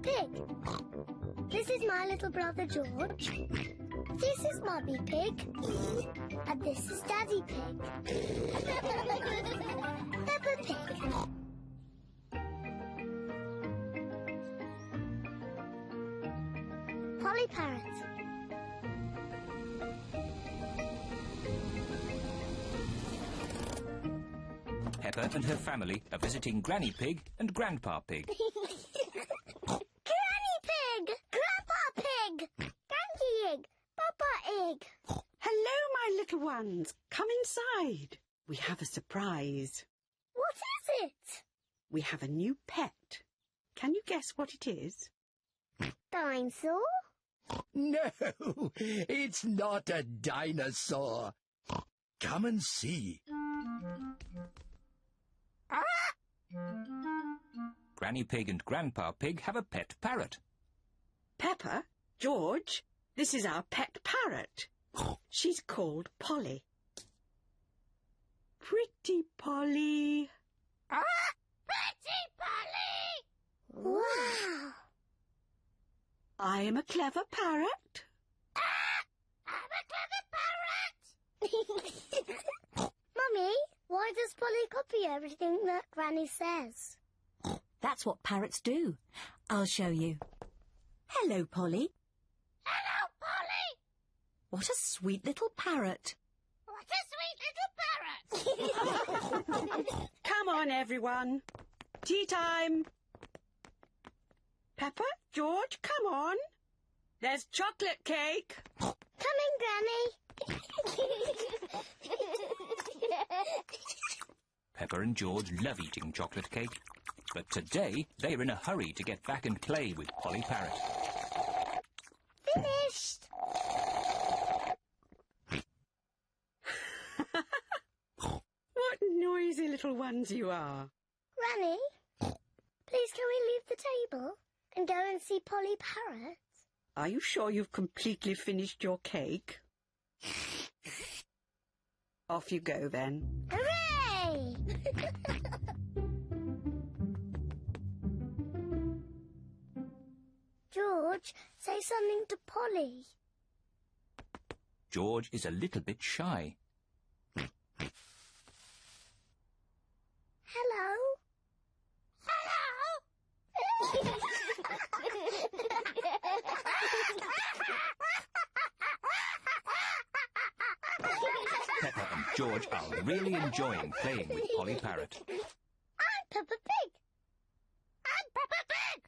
Peppa Pig. This is my little brother George. This is Mummy Pig. And this is Daddy Pig. Peppa Pig. Polly Parrot. Peppa and her family are visiting Granny Pig and Grandpa Pig. Granny Pig! Grandpa Pig! Granny Egg! Papa Egg! Hello, my little ones. Come inside. We have a surprise. What is it? We have a new pet. Can you guess what it is? Dinosaur? No, it's not a dinosaur. Come and see. Granny Pig and Grandpa Pig have a pet parrot. Peppa, George, this is our pet parrot. She's called Polly. Pretty Polly. Pretty Polly! Wow! I am a clever parrot. I'm a clever parrot! Mummy, why does Polly copy everything that Granny says? That's what parrots do. I'll show you. Hello, Polly. Hello, Polly! What a sweet little parrot. What a sweet little parrot! Come on, everyone. Tea time. Peppa, George, come on. There's chocolate cake. Coming, Granny. Peppa and George love eating chocolate cake, but today they're in a hurry to get back and play with Polly Parrot. Finished. What noisy little ones you are. Granny, please can we leave the table and go and see Polly Parrot? Are you sure you've completely finished your cake? Off you go, then. Hooray! George, say something to Polly. George is a little bit shy. Hello? Hello? Peppa and George are really enjoying playing with Polly Parrot. I'm Peppa Pig. I'm Peppa Pig.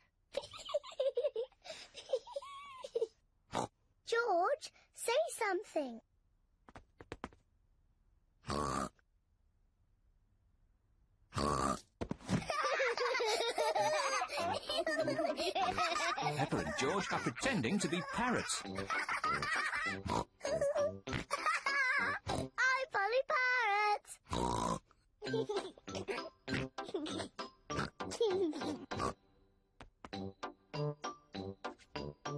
George, say something. Peppa and George are pretending to be parrots. I'm Polly Parrot.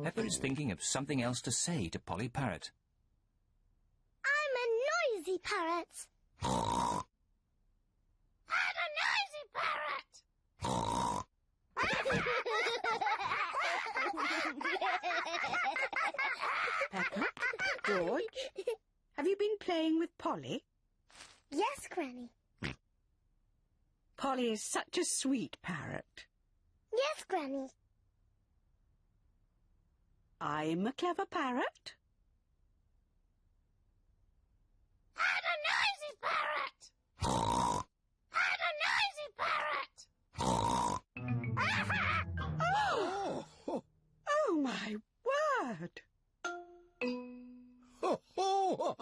Peppa is thinking of something else to say to Polly Parrot. I'm a noisy parrot. I'm a noisy parrot. Peppa, George, have you been playing with Polly? Yes, Granny. Polly is such a sweet parrot. Yes, Granny. I'm a clever parrot. I'm a noisy parrot. I'm a noisy parrot. Oh! Oh, my word! Ho, ho!